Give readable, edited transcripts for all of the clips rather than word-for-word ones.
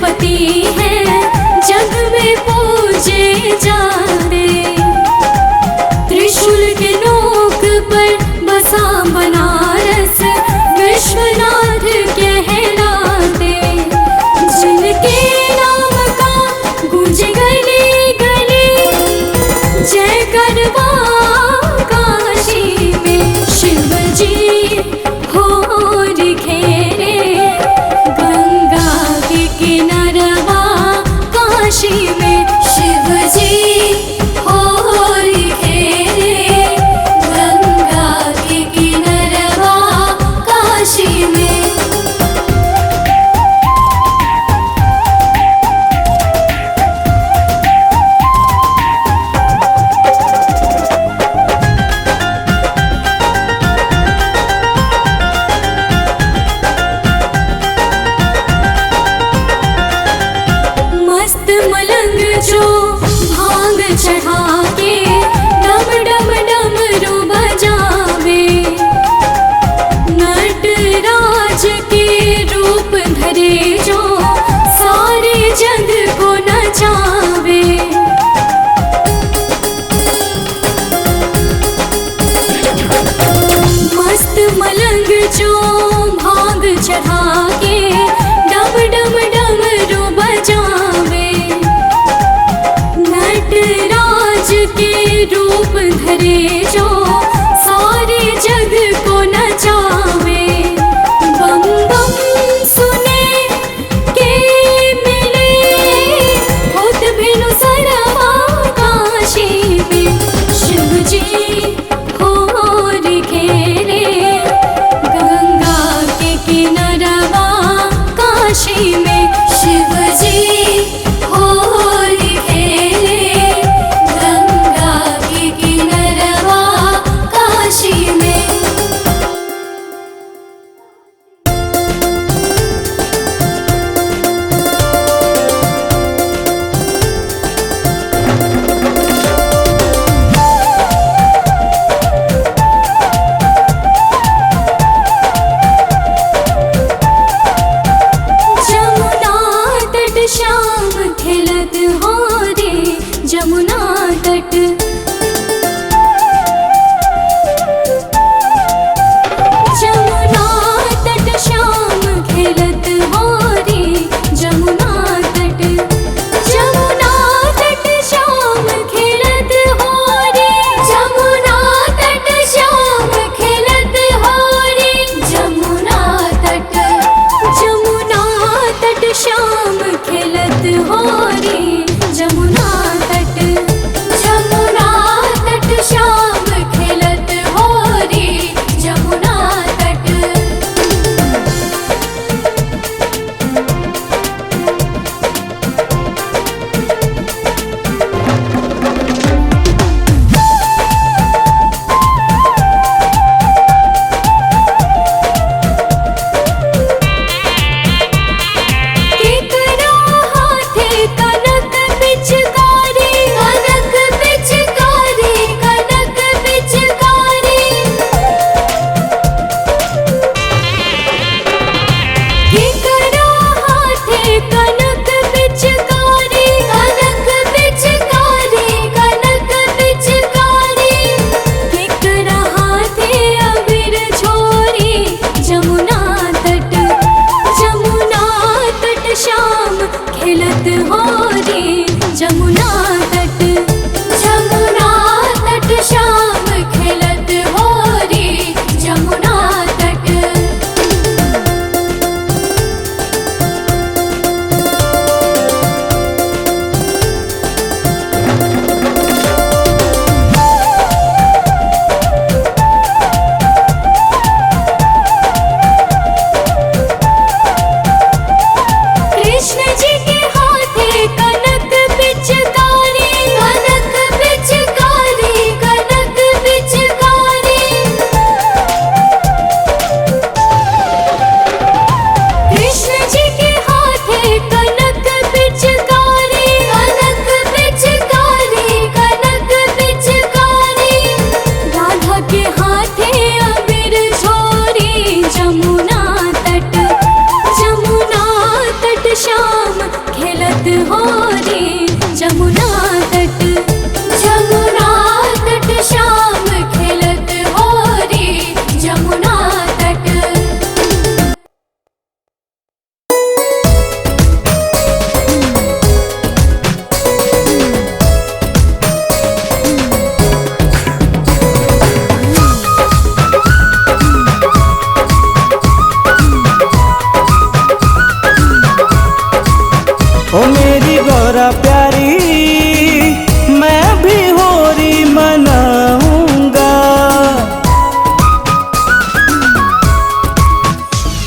गणपति हैं जग में पूजे जाते। त्रिशूल के नोक पर बसा बनारस विश्वनाथ कहलाते। जिनके नाम का गूंज गली गली जय करवा काशी में। शिव जी हो खेरे गंगा के किनारवा काशी में। शिव जी हो खेरे गंगा के किनारवा काशी में। मस्त मलंग जो भांग चढ़ा के डम डम डमरू बजावे। नटराज के रूप धरे जो सारे जग को नचावे। मस्त मलंग जो भांग चढ़ा के डम डम डमरू बजावे। नटराज के रूप धरे जो सारे जग को नचावे। बम बम सुने के मिले होत भेनु सरवा काशी में। शिव जी हो खेरे गंगा के किनारवा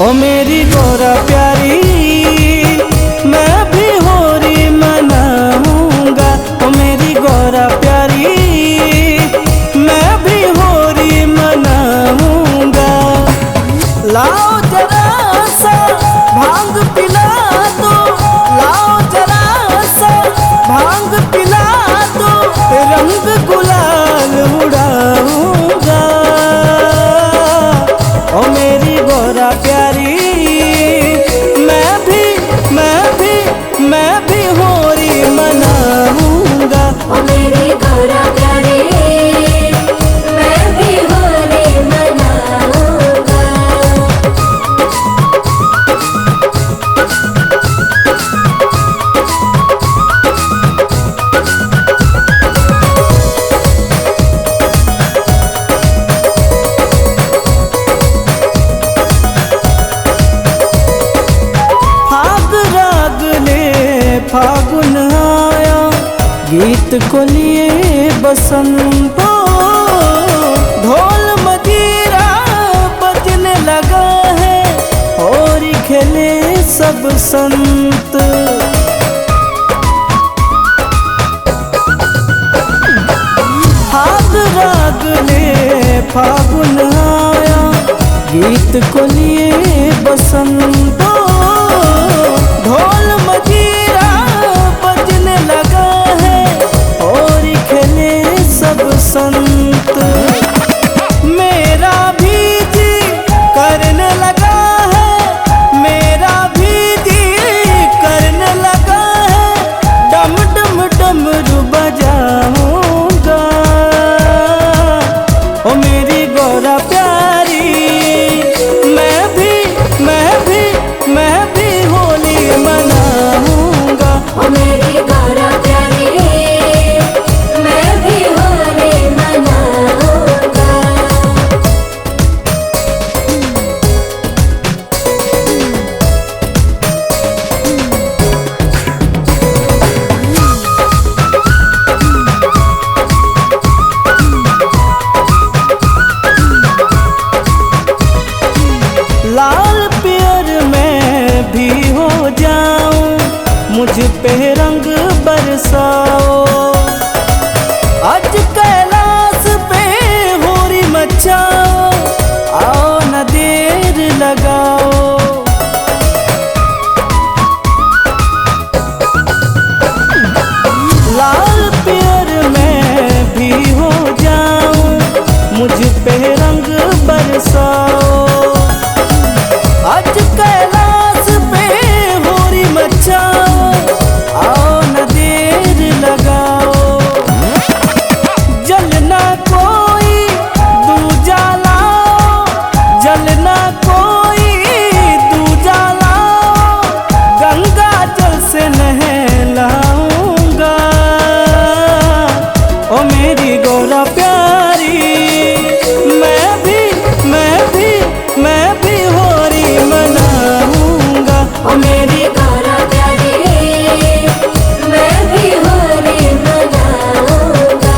ओ मेरी गौरा प्यारी मैं भी होली मनाऊंगा। ओ मेरी गौरा प्यारी मैं भी होली मनाऊंगा। लाओ जरा सा भांग पिला दो, लाओ जरा सा भांग पिला दो, रंग गुलाल उड़ाऊंगा। ओ मेरी गौरा प्यारी मैं भी होली मनाऊंगा। ओ मेरी गौरा प्यारी मैं भी होली मनाऊंगा। फागुन आया गीत को लिए बसंतो, ढोल मजीरा बजने लगा है और खेले सब संत। फाग राग ले फागुन आया गीत को लिए बसंतो, ढोल मजीरा बजने लगा है और खेले सब संत। मेरा भी जी करने लगा है, मेरा भी जी करने लगा है, डम डम डमरू बजाऊंगा। ओ मेरी गौरा प्यारी मैं भी होली मनाऊंगा। ओ मेरी गौरा प्यारी मैं भी होली मनाऊंगा। लाल पियर मैं भी हो जाऊं, मुझ पे रंग बरसाओ। आज कैलाश पे होली मचाओ, आओ न देर लगाओ। लाल पियर मैं भी हो जाऊं, मुझ पे रंग बरसाओ। आज कैलाश पे होली मचाओ, आओ न देर लगाओ। जलना कोई दूजा लाओ, जलना कोई दूजा लाओ, गंगा जल से नहलाऊंगा। ओ मेरी गौरा प्यारी मैं भी होली मनाऊंगा। ओ मेरी गौरा प्यारी मैं भी होली मनाऊंगा।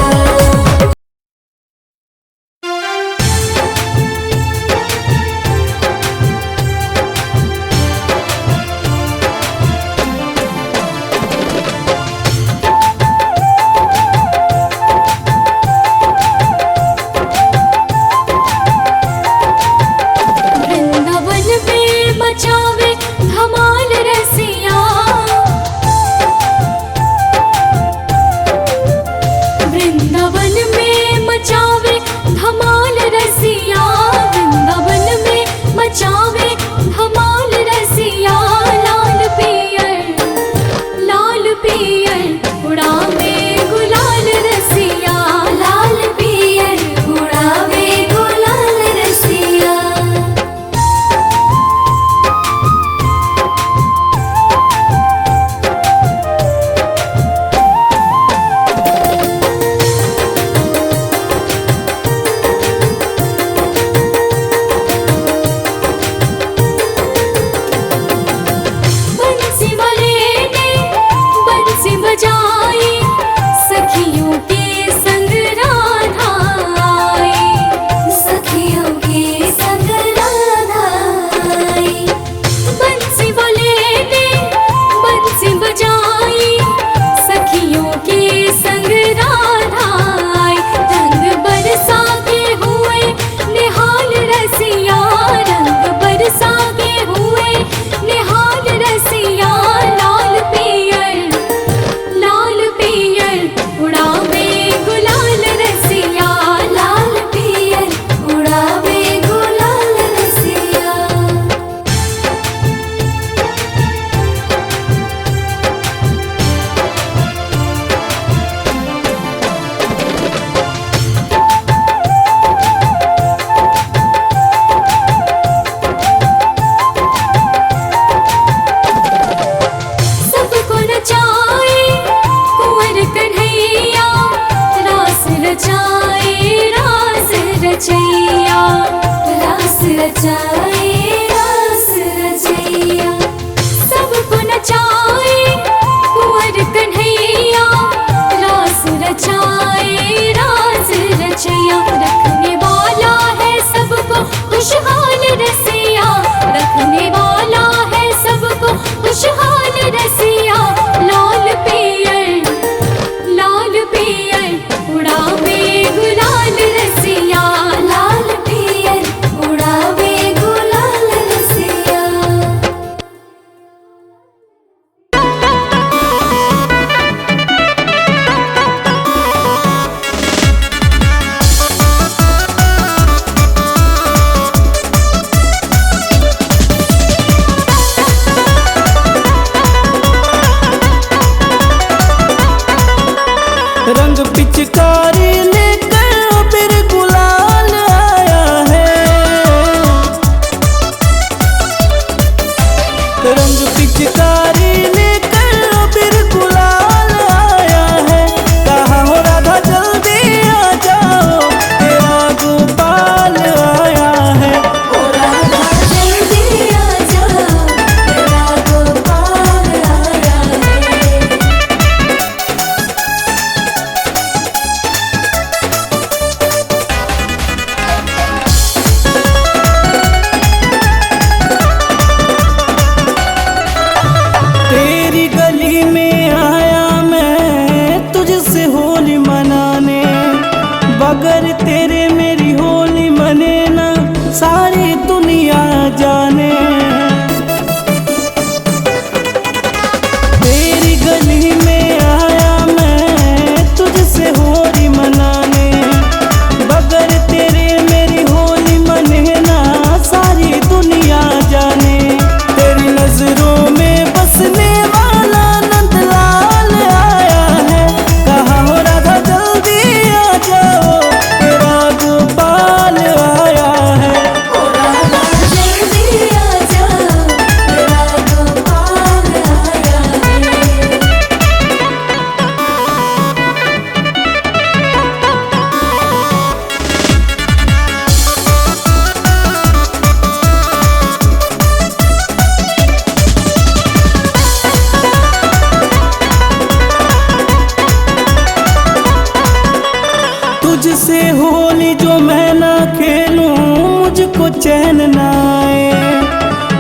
जो मैं ना खेलूं मुझको चैन ना आए।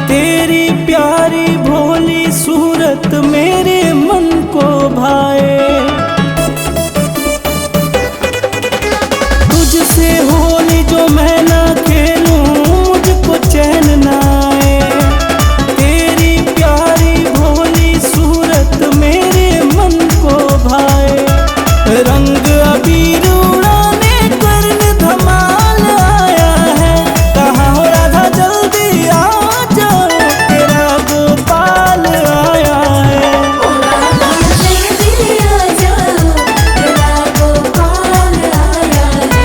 तेरी प्यारी भोली सूरत मेरे मन को भाए। तुझसे होली जो मैं ना खेलूं मुझको चैन ना आए। तेरी प्यारी भोली सूरत मेरे मन को भाए। रंग अबीर उड़ाने करने धमाल आया है। कहाँ हो राधा जल्दी आ जाओ तेरा गोपाल आया है। ओ राधा जल्दी आ जाओ तेरा गोपाल आया है।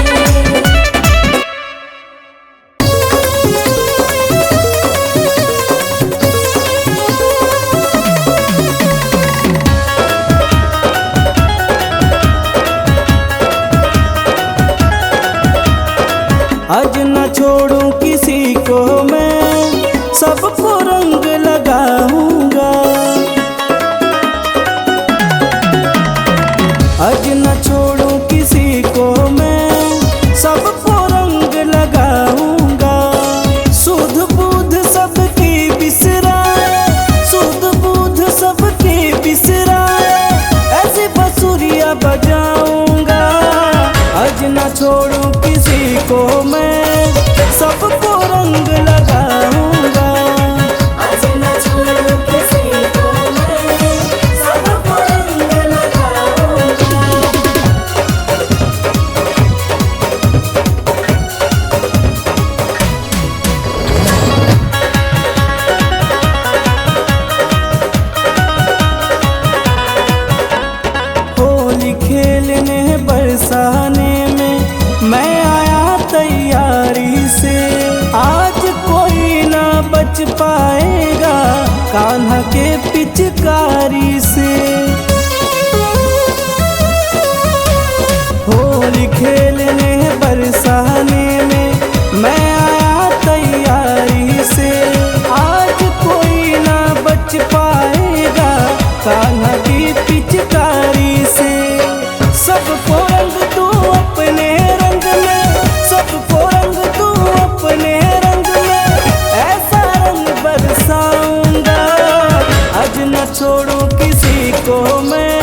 आज न छोड़ूं किसी को मैं, सबको रंग लगाऊंगा। आज न छोड़ूं किसी को मैं, सबको रंग लगाऊंगा। सुध बुध सबकी बिसराए, सुध बुध सबकी बिसराए, ऐसी बंसुरियां बजाऊंगा। आज न छोड़ूं किसी को मैं, सबको रंग लगाऊंगा। आज न छोड़ूं किसी को मैं, सबको रंग लगाऊंगा। होली खेलने बरसाने में मैं आया तैयारी से। आज कोई ना बच पाएगा कान्हा के पिचकारी से। होली खेलने बरसाने में मैं आया तैयारी से। आज कोई ना बच पाएगा कान्हा की पिचकारी से। सबको रंग तू अपने रंग में, सबको रंग तू अपने रंग में, ऐसा रंग बरसाऊंगा। आज न छोड़ूं किसी को मैं,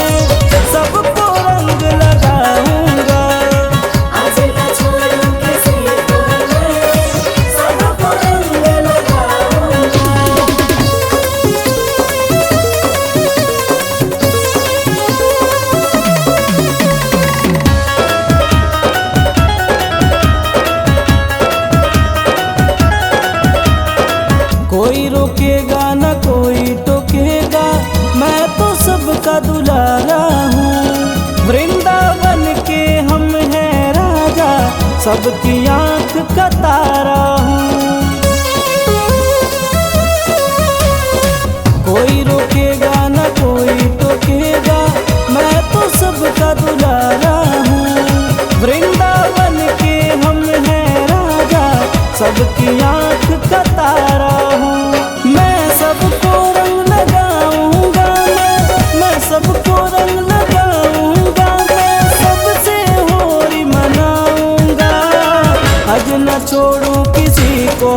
सबको रंग लगाऊंगा। आज न छोड़ूं किसी को मैं, सबको रंग लगाऊंगा। कोई रोकेगा न कोई टोकेगा, मैं तो सबका दुलारा हूँ। वृंदावन के हम हैं राजा, सबकी आंख का तारा हूँ। कोई रोकेगा न कोई टोकेगा, मैं तो सबका दुलारा हूँ। वृंदावन के हम हैं राजा, सबकी आंख का तारा हूँ। मैं सबको रंग लगाऊंगा, मैं सबको रंग लगाऊंगा। मैं सबसे होली मनाऊंगा। आज न छोड़ूं किसी को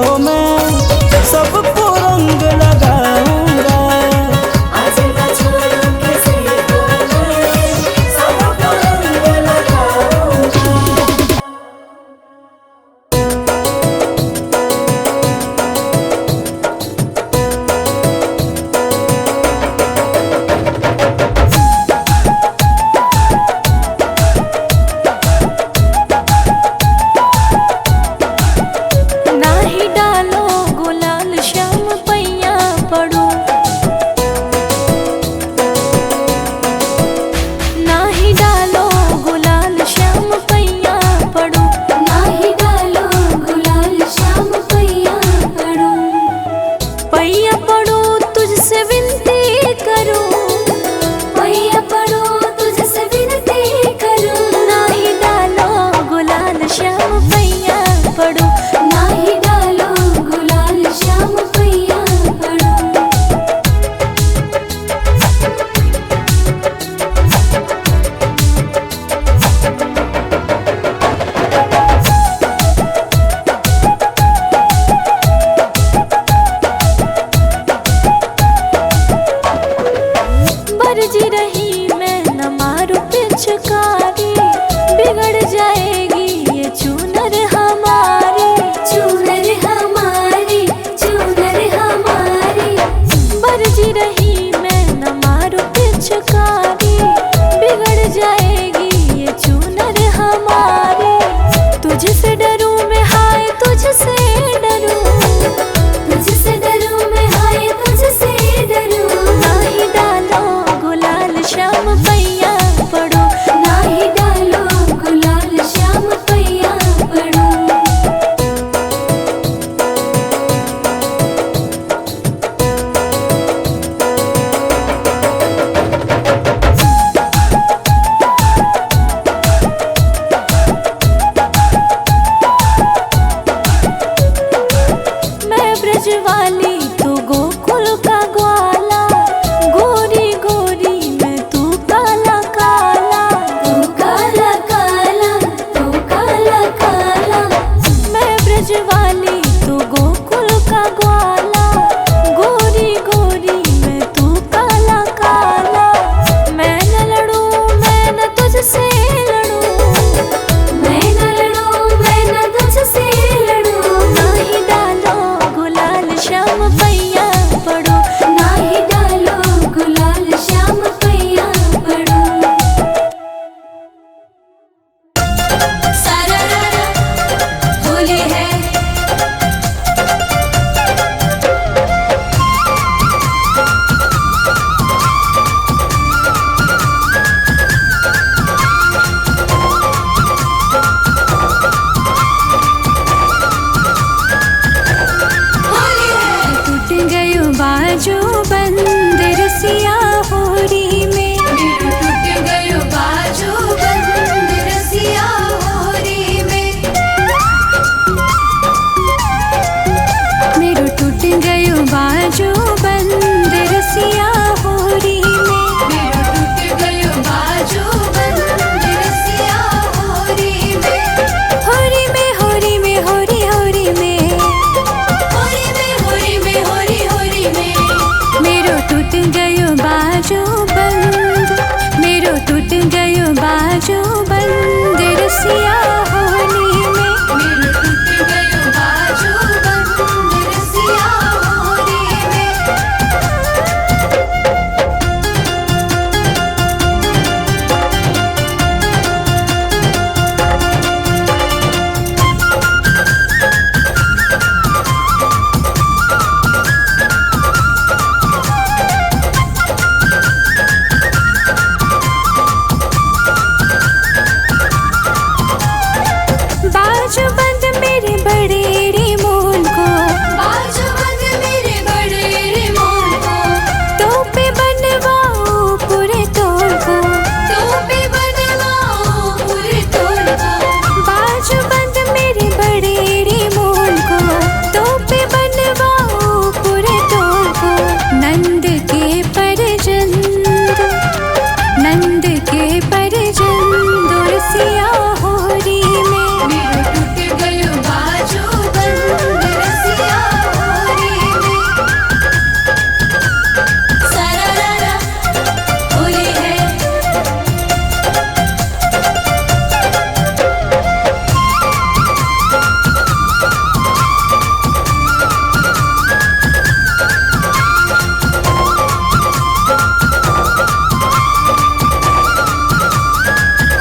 ब्रजवाली तू गोकुल का ग्वाला, गोरी गोरी मैं तू काला काला। तू काला काला, तू काला काला। मैं ब्रजवाली तू गोकुल का ग्वाला, गोरी गोरी मैं तू काला काला। मैं न लड़ूं मैं न तुझसे लड़ूं, मैं न लड़ूं मैं न तुझसे लड़ूं। नाही डालो गुलाल श्याम पैया पड़ो, नाही डालो गुलाल श्याम पैया पड़ो। सारा रारा होली है। होली है। टूट गयो बाजू बंद रसिया होरी में, मेरू टूट गयो बाजू बंद रसिया होरी में। मेरो टूट गयो बाजू बंद रसिया होरी में। मेरू टूट गयो बाजू बंद रसिया होरी में। होरी में होरी में होरी होरी में, होरी में होरी में होरी होरी में। मेरो टूट गयो बाजू बंद, मेरो टूट गयो बाजू बंद रसिया होली में। मेरू टूट गयो बाजू बंद रसिया होरी में। बाजू बंद मेरे बड़े रे मोल को, बाजू बंद मेरे बड़े रे मोल को। तो पे बनवाओ पूरे तोल को। तो पे बनवाओ पूरे तोल को। बाजू बंद मेरे बड़े रे मोल को, तो पे बनवाओ पूरे तोल को। नंद के परजंद, नंद के परजंद रसिया होरी में। मेरू टूट गयो बाजू बंद रसिया होरी में। सारा रारा होली है।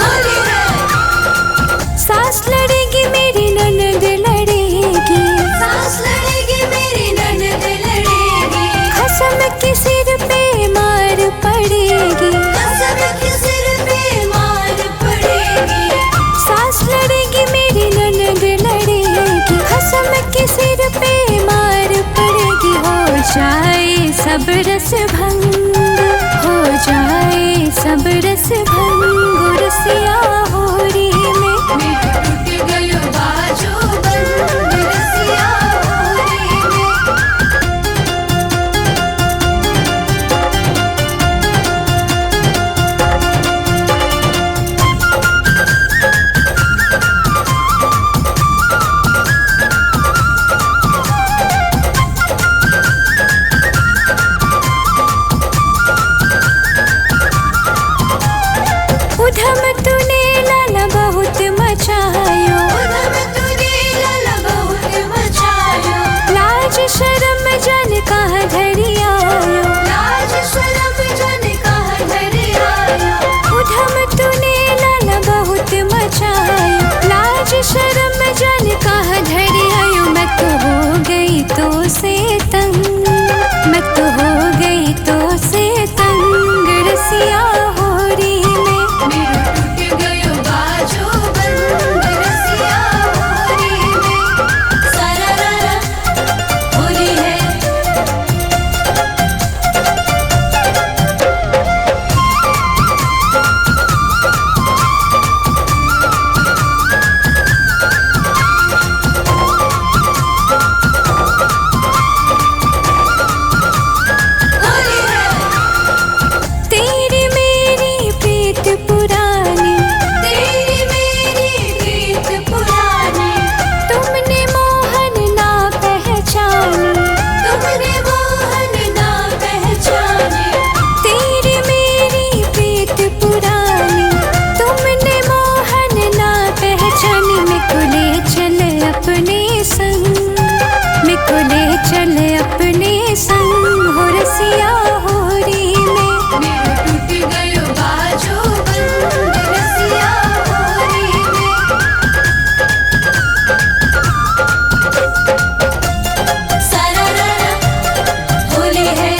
होली है। सास लड़ेगी मेरी ननद लड़ेगी, सास लड़ेगी मेरी ननद लड़ेगी। खसम के सिर पे मार पड़ेगी। कसम के सिर पे मार पड़ेगी। सास लड़ेगी मेरी ननद लड़ेगी, खसम के सिर पे मार पड़ेगी। हो जाए सब रस भंग, हो जाए सब रस भंग रसिया होरी में। मेरू टूट गयो बाजू बंद रसिया होरी में। ले चले अपने संग हो रसिया होरी में। मेरो टूट गयो बाजू बंद रसिया होरी में। सारा होली है।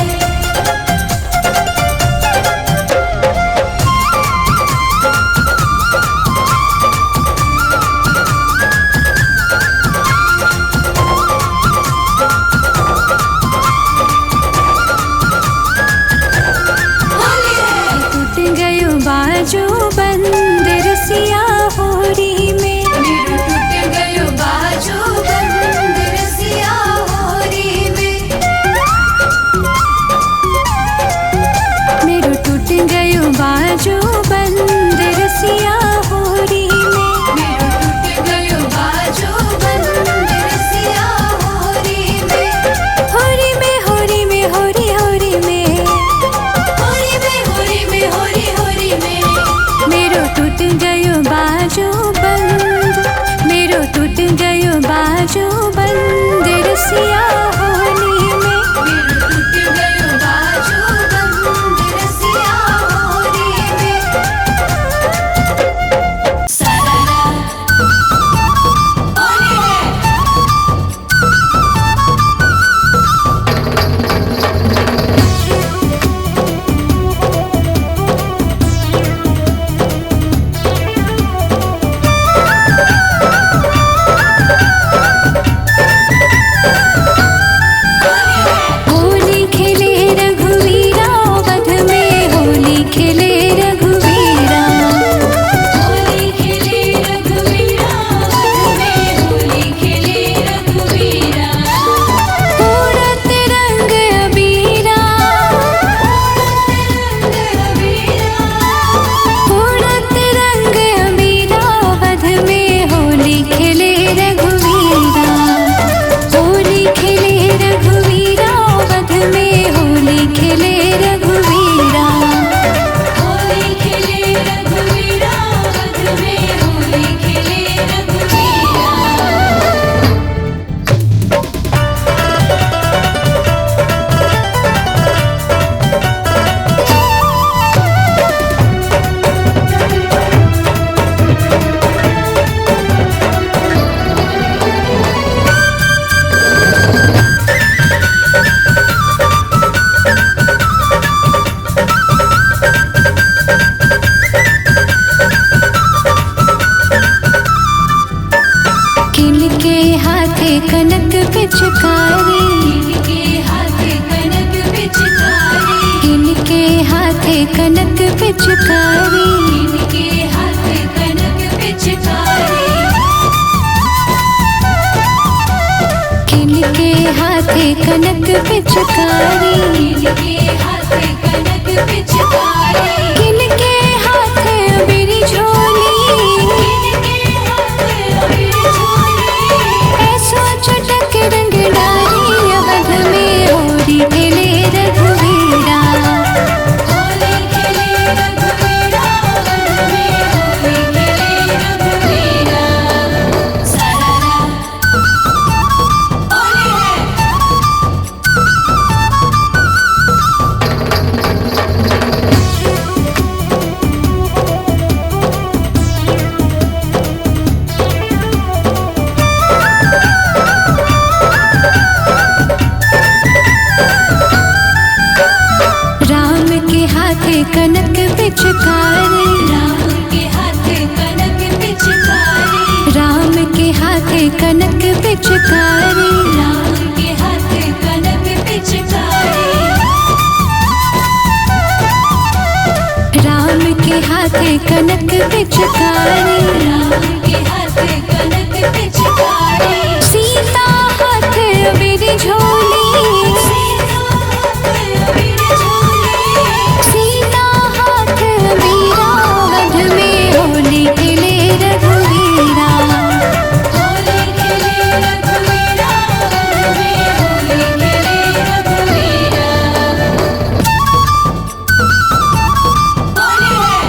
टूट गयो बाजू बंद रसिया होरी में। मेरो टूट गयो बाजू बंद रसिया होरी में। मेरो टूट गयो बाजू बंद रसिया होरी में। मेरो टूट गयो बाजू बंद रसिया होरी में। होरी में होरी में होरी होरी में। होरी में होरी में होरी होरी में। मेरो टूट गयो बाजू बंद। मेरो टूट गयो बाजू बंद रसिया होली में। मेरो टूट गयो बाजू बंद रसिया होरी में। सारा होली है। होली खेले रघुवीरा वध में। होली खेले रघुवीरा। होली खेले रघुवीरा वध में। होली खेले रघुवीरा। उड़त रंग अबीरा। उड़त रंग अबीरा वध में। होली खेले रघुवीरा। होली खेले रघुवीरा वध में। होली खेले रघुवीरा। होली खेले रघुवीरा वध में। होली खेले रघुवीरा। किनके हाथे कनक पिचकारी। इनके हाथे कनक पिचकारी। किनके हाथे कनक पिचकारी। इनके हाथे कनक पिचकारी। किनके हाथे कनक पिचकारी। इनके हाथे कनक पिचकारी। किनके हाथे अबीरी झोली। इनके हाथे अबीर झोली। ऐसो चटक रंग डारी अवध में। होली खेले रघुवीरा। होली खेले रघुवीरा वध में। होली खेले रघुवीरा। सारा होली है। राम के हाथे कनक पिचकारी। राम के हाथे कनक पिचकारी। राम के हाथे कनक पिचकारी। राम के हाथे कनक पिचकारी। राम के हाथे कनक पिचकारी। राम के हाथे कनक पिचकारी। सीता हाथ अबीरी झोली। सीता हाथे अबीर झोली। सीता हाथ अबीरा वध में। होली खेले रघुवीरा। होली खेले रघुवीरा वध में। होली खेले रघुवीरा। होली है।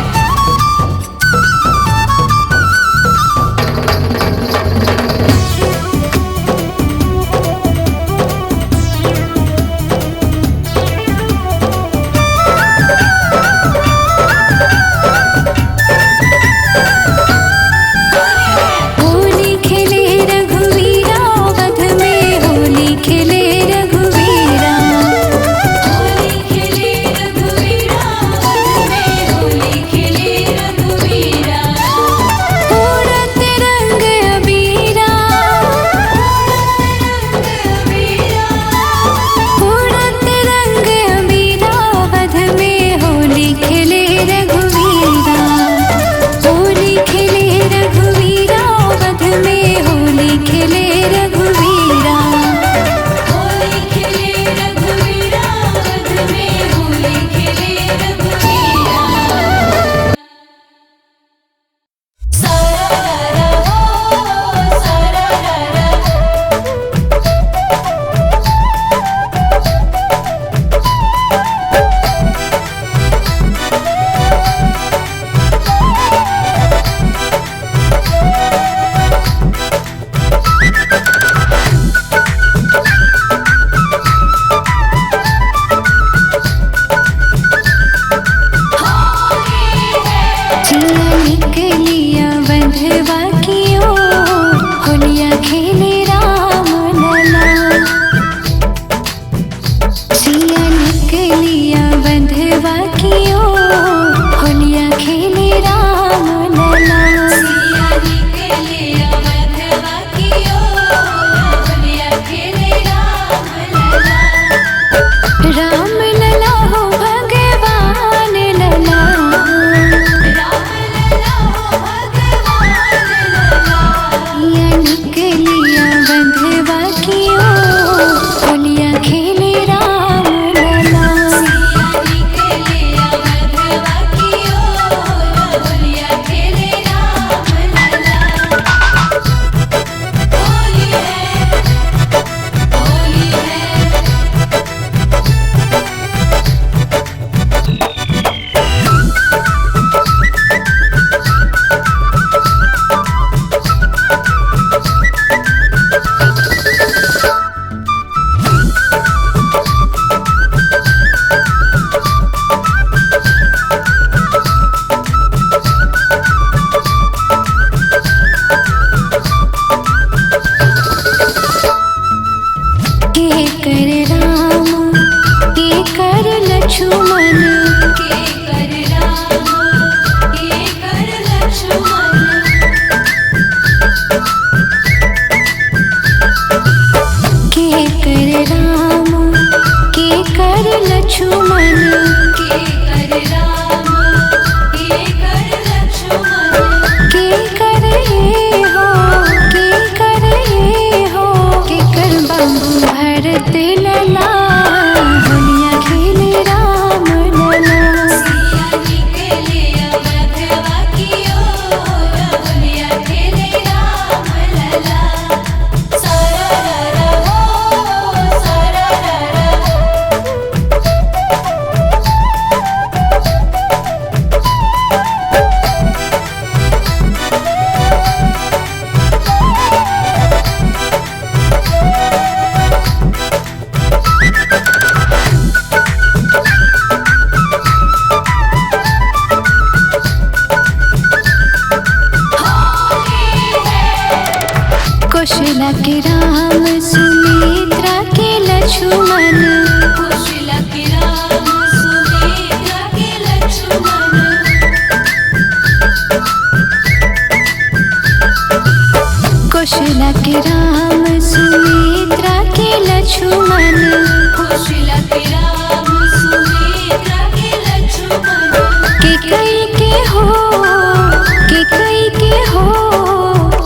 के कर राम के कर लक्ष्मण के कर राम के कर लक्ष्मण के कर राम के कर लक्ष्मण के कर राम के कर लक्ष्मण के कर हो के कर हो के कर बाबू भरत लला होलिया खेले राम लला सिया निकले अवधवा की ओर होलिया खेले राम लला सररर हो सररर कौशला के राम सुमित्रा के लक्ष्मण कौशला के राम सुमित्रा के लक्ष्मण कौशला के राम सुमित्रा के लक्ष्मण कौशला के राम सुमित्रा के लक्ष्मण के कई के हो के कई के हो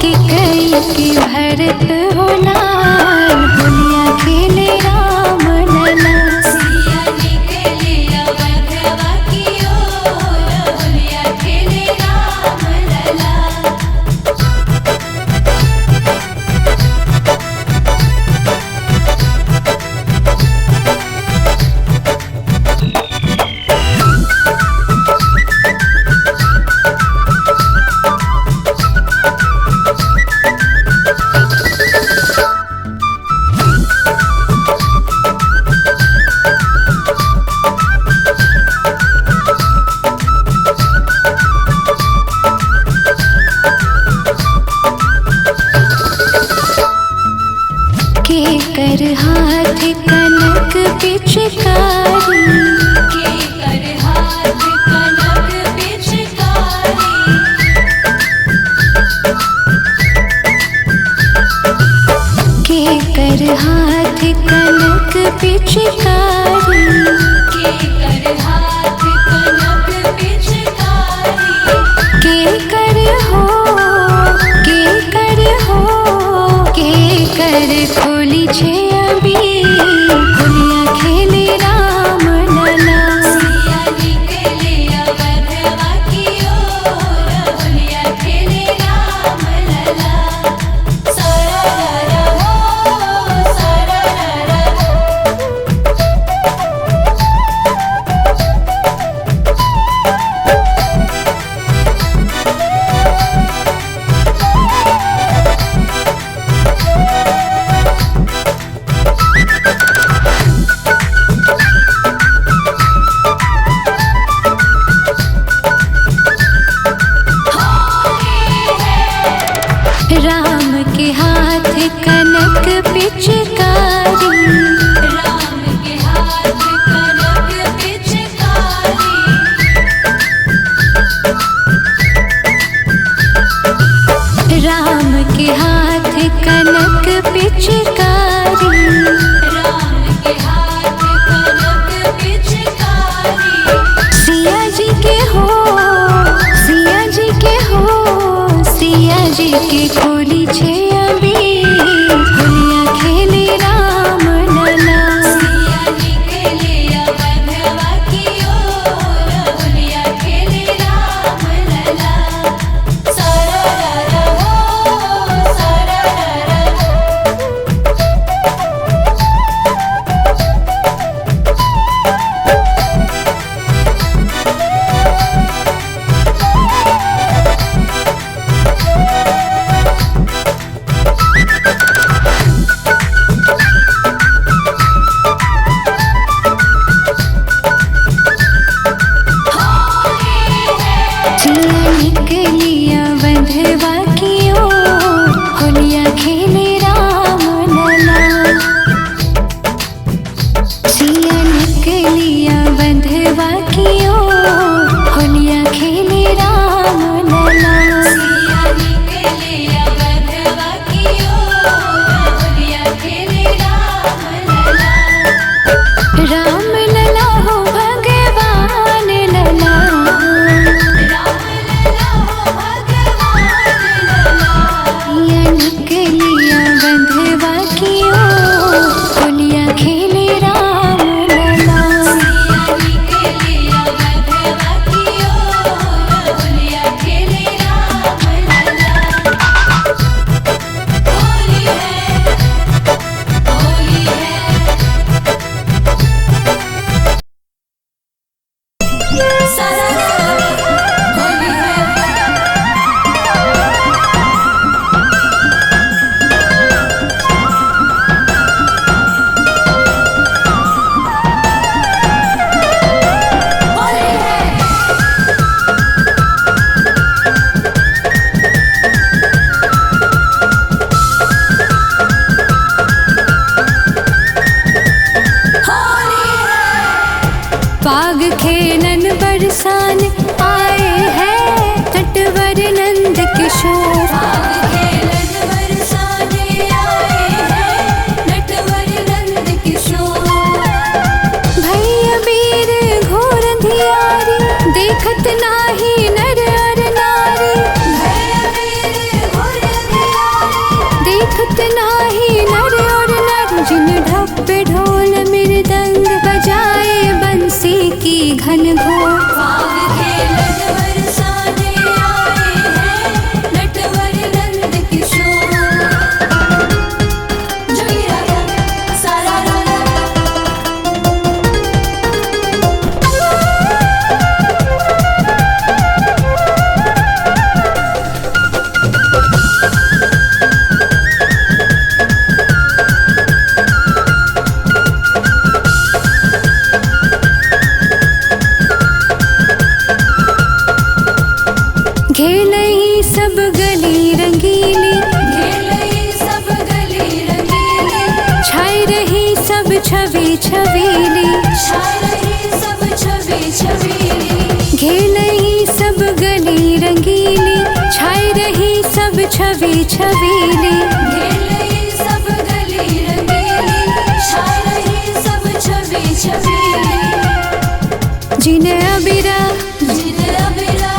के कई के भरत हो लाल होलिया खेले राम लला सिया निकले अवधवा की ओर होलिया खेले राम लला के कर हाथ कनक पिचकारी के कर हाथ कनक पिचकारी के कर हाथ कनक पिचकारी के कर हाथ कनक पिचकारी के कर हो के कर हो के कर खोली छे अभी होलिया खेले राम लला सिया निकले अवधवा की ओर होलिया खेले राम लला सररर हो सररर बरसान आए हैं नटवर नंद किशोर। फाग खेलन बरसाने आए हैं नटवर नंद किशोर। भैया वीर घोर धियारी देखत नाही नर और नारी। भैया वीर घोर धियारी देखत नाही नर और नर जिन ढप ढोल मृदंग बजाए बंसी की घन घोर। फाग खेलन बरसाने आए हैं नटवर नंद किशोर। जोगिया सारा रारा घेलई सब गली रंगीली खेलई सब गली रंगीली। छाई रही सब छवि छबीली। छा रही सब छवि छबीली। घेलई सब गली रंगीली छाई रही सब छवि छबीली। खेलई सब गली रंगीली। छा रही सब छवि छबीली। जिन अबिरा जिन अबिरा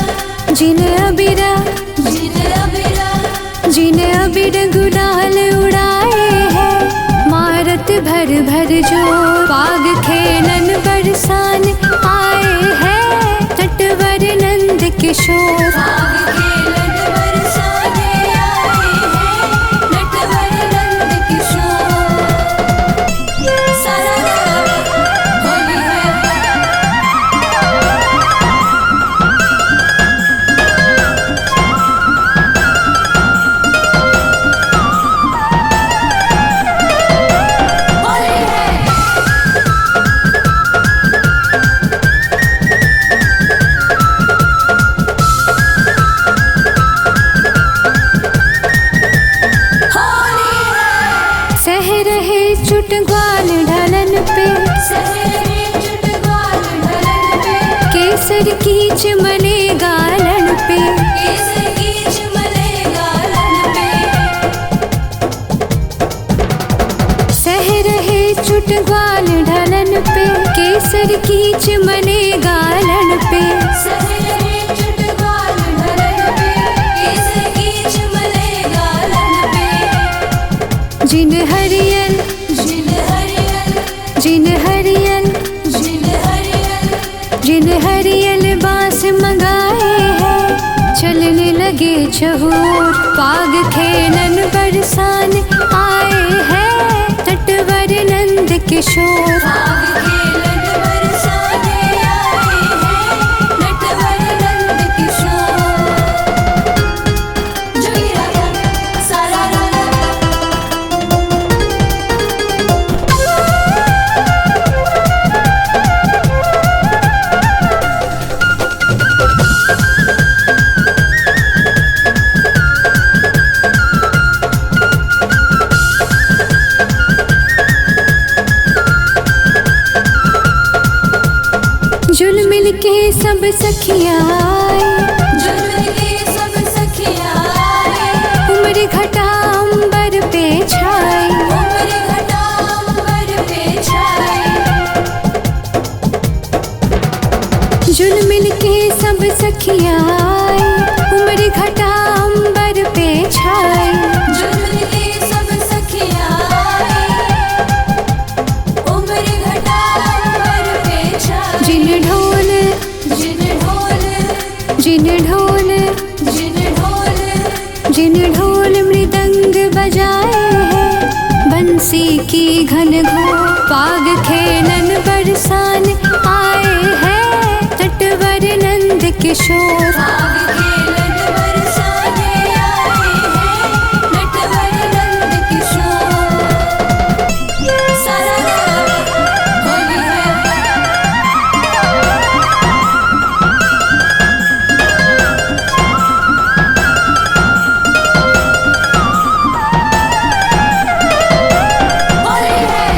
जिन अबिरा जिन अबिरा जिन अबिर गुलाल उड़ाए हैं मारत भर भर जोर। पाग खेलन बरसान आए हैं नटवर नंद किशोर। फाग खेलन बरसाने आए हैं नटवर नंद किशोर। सारा रारा होली है होली है। होली है। सह रहे चुट ग्वाल ढलन पे सहरे चुटगाल ढलन पे। केसर की चमने गालन पे। केसर की चमने गालन पे। सह रहे चुट ग्वाल ढलन पे केसर की चमने गालन पे। सहरे चुटगाल ढलन पे। केसर की चमने गालन पे। जिन हरियल जिन हरियल जिन हरियल जिन हरियल जिन हरियल बांस मंगाए हैं चलने लगे चहूर। पाग खेलन बरसान आए हैं नटवर नंद किशोर। फाग खेलन बरसाने आए हैं नटवर नंद किशोर। जोगिया सारा रारा जुल मिल के सब सखियाँ आए जुल्म के सब सखियाँ आए। उम्र घटा अंबर पे छाई। उम्र घटा अंबर पे छाई। जुल मिल के सब सखियाँ आए उम्र घटा अंबर पे छाई। जुल्म के सब सखियाँ आए। उम्र घटा अंबर पे छाई। जिन ढोल जिन ढोल जिन ढोल जिन ढोल जिन ढोल मृदंग बजाए हैं बंसी की घन घोर। पाग खेलन बरसान आए हैं नटवर नंद किशोर। फाग खेलन बरसाने आए हैं नटवर नंद किशोर। सारा रारा होली है। होली है।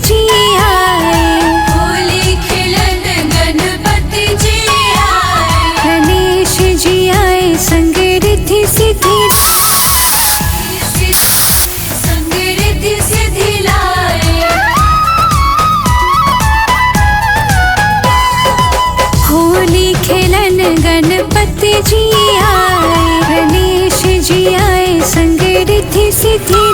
जी आए, होली खेलन गणपति जी आए, गणेश जी आए संग रिद्धि सिद्धि, संग रिद्धि सिद्धि लाए। होली खेलन गणपति जी आए, गणेश जी आए संग रिद्धि सिद्धि,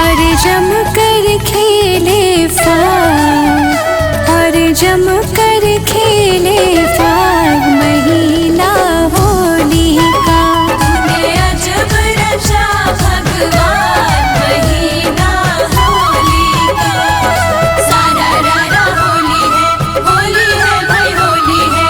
और जम कर खेले फाग, और जम कर खेले फाग महीना होली का। तूने अजब रचा भगवान महीना होली का। सारा रारा होली है भाई होली है।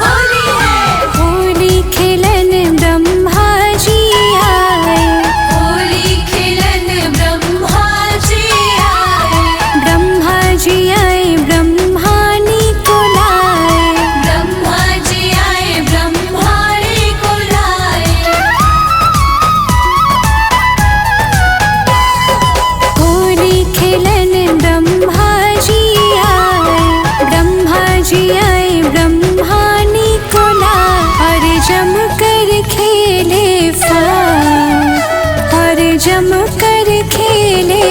होली है, होली खेलन ब्रह्मा जी आए, होली खेलन ब्रह्मा जी आए, ब्रह्मा जी आए ब्रह्मानी को लाए, ब्रह्मा जी आए ब्रह्माणी को लाए। होली खेलन ब्रह्मा जी आए, ब्रह्मा जी आए ब्रह्मानी को लाए, और जम कर खेले फाग, और जम कर खेले